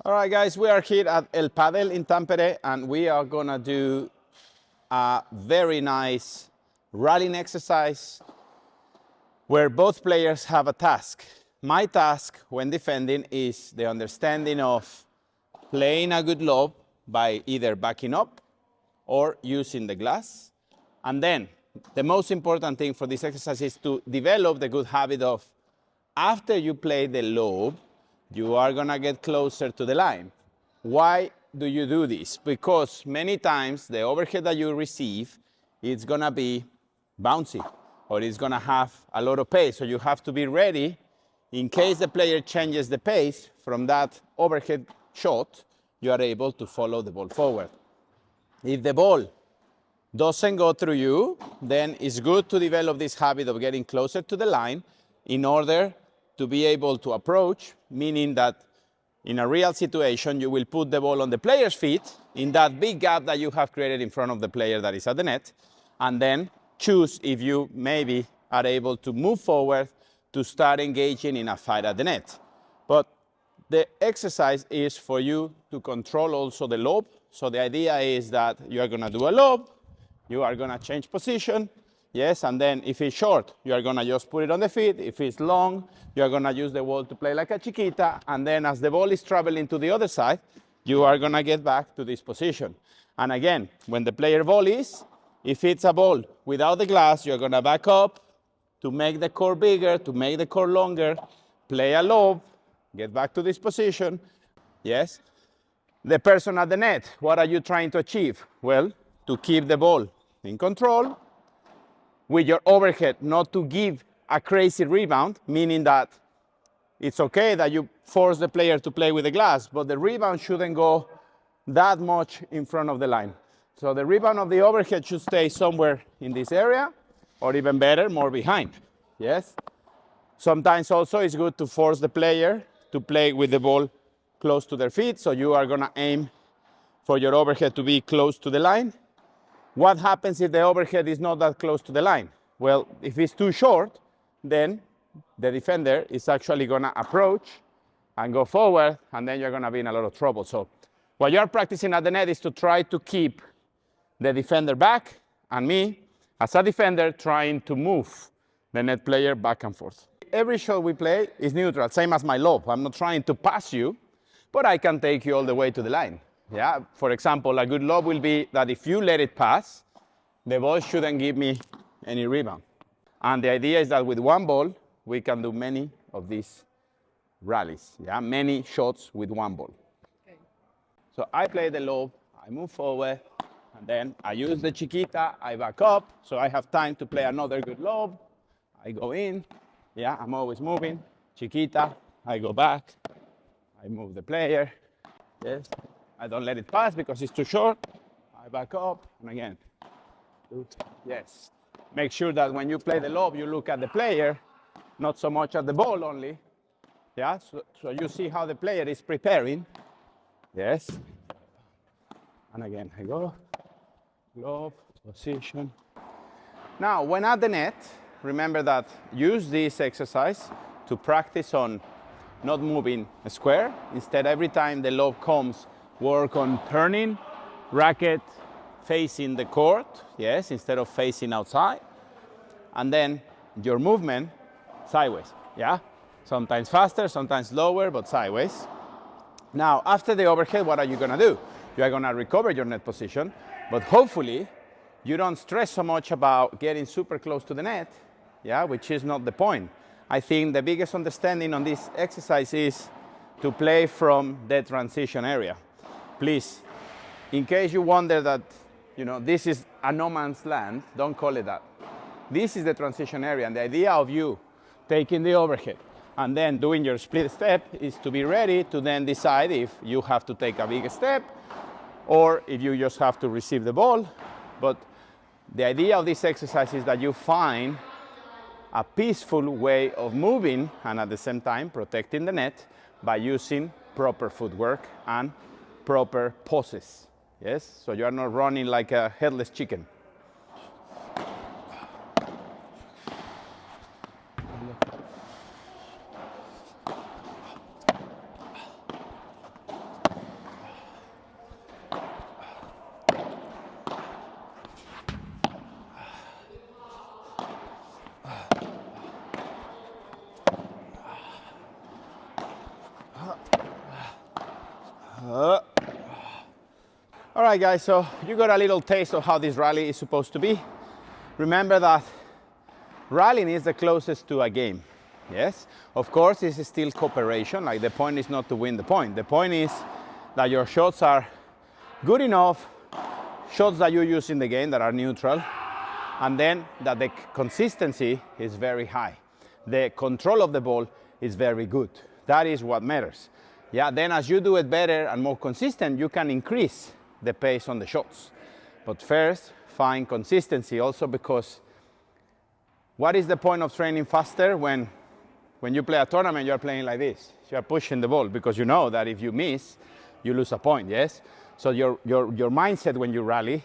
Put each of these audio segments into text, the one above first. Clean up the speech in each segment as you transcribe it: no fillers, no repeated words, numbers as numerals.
All right, guys, we are here at El Padel in Tampere, and we are gonna do a very nice rallying exercise where both players have a task. My task when defending is the understanding of playing a good lob by either backing up or using the glass. And then the most important thing for this exercise is to develop the good habit of after you play the lob, you are gonna get closer to the line. Why do you do this? Because many times the overhead that you receive, it's gonna be bouncy or it's gonna have a lot of pace. So you have to be ready in case the player changes the pace from that overhead shot, you are able to follow the ball forward. If the ball doesn't go through you, then it's good to develop this habit of getting closer to the line in order to be able to approach, meaning that in a real situation, you will put the ball on the player's feet in that big gap that you have created in front of the player that is at the net, and then choose if you maybe are able to move forward to start engaging in a fight at the net. But the exercise is for you to control also the lob. So the idea is that you are gonna do a lob, you are gonna change position, yes, and then if it's short, you are gonna just put it on the feet. If it's long, you are gonna use the ball to play like a chiquita, and then as the ball is traveling to the other side, you are gonna get back to this position. And again, when the player volleys, if it's a ball without the glass, you're gonna back up to make the court bigger, to make the court longer, play a lob, get back to this position, yes. The person at the net, what are you trying to achieve? Well, to keep the ball in control with your overhead, not to give a crazy rebound, meaning that it's okay that you force the player to play with the glass, but the rebound shouldn't go that much in front of the line. So the rebound of the overhead should stay somewhere in this area, or even better, more behind, yes? Sometimes also it's good to force the player to play with the ball close to their feet, so you are gonna aim for your overhead to be close to the line. What happens if the overhead is not that close to the line? Well, if it's too short, then the defender is actually gonna approach and go forward, and then you're gonna be in a lot of trouble. So what you're practicing at the net is to try to keep the defender back, and me, as a defender, trying to move the net player back and forth. Every shot we play is neutral, same as my lob. I'm not trying to pass you, but I can take you all the way to the line. Yeah, for example, a good lob will be that if you let it pass, the ball shouldn't give me any rebound. And the idea is that with one ball, we can do many of these rallies, yeah, many shots with one ball. Okay. So I play the lob, I move forward, and then I use the chiquita, I back up, so I have time to play another good lob. I go in, yeah, I'm always moving. Chiquita, I go back, I move the player, yes. I don't let it pass because it's too short. I back up, and again, yes. Make sure that when you play the lob, you look at the player, not so much at the ball only. Yeah, so you see how the player is preparing. Yes. And again, I go, lob, position. Now, when at the net, remember that use this exercise to practice on not moving a square. Instead, every time the lob comes, work on turning racket facing the court, yes, instead of facing outside. And then your movement sideways, yeah? Sometimes faster, sometimes slower, but sideways. Now, after the overhead, what are you gonna do? You are gonna recover your net position, but hopefully you don't stress so much about getting super close to the net, yeah, which is not the point. I think the biggest understanding on this exercise is to play from the transition area. Please, in case you wonder that, this is a no man's land, don't call it that. This is the transition area, and the idea of you taking the overhead and then doing your split step is to be ready to then decide if you have to take a big step or if you just have to receive the ball. But the idea of this exercise is that you find a peaceful way of moving and at the same time protecting the net by using proper footwork and proper poses. Yes, so you are not running like a headless chicken. All right, guys, so you got a little taste of how this rally is supposed to be. Remember that rallying is the closest to a game. Yes, of course, this is still cooperation. Like, the point is not to win the point. The point is that your shots are good enough, shots that you use in the game that are neutral, and then that the consistency is very high. The control of the ball is very good. That is what matters. Yeah, then as you do it better and more consistent, you can increase the pace on the shots. But first, find consistency also, because what is the point of training faster when you play a tournament, you're playing like this. You're pushing the ball because you know that if you miss, you lose a point, yes? So your mindset when you rally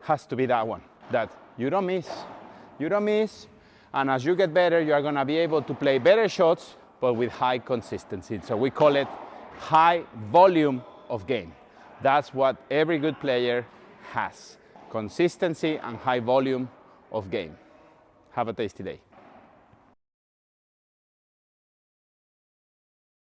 has to be that one, that you don't miss, and as you get better, you are gonna be able to play better shots, but with high consistency. So we call it high volume of game. That's what every good player has: consistency and high volume of game. Have a tasty day.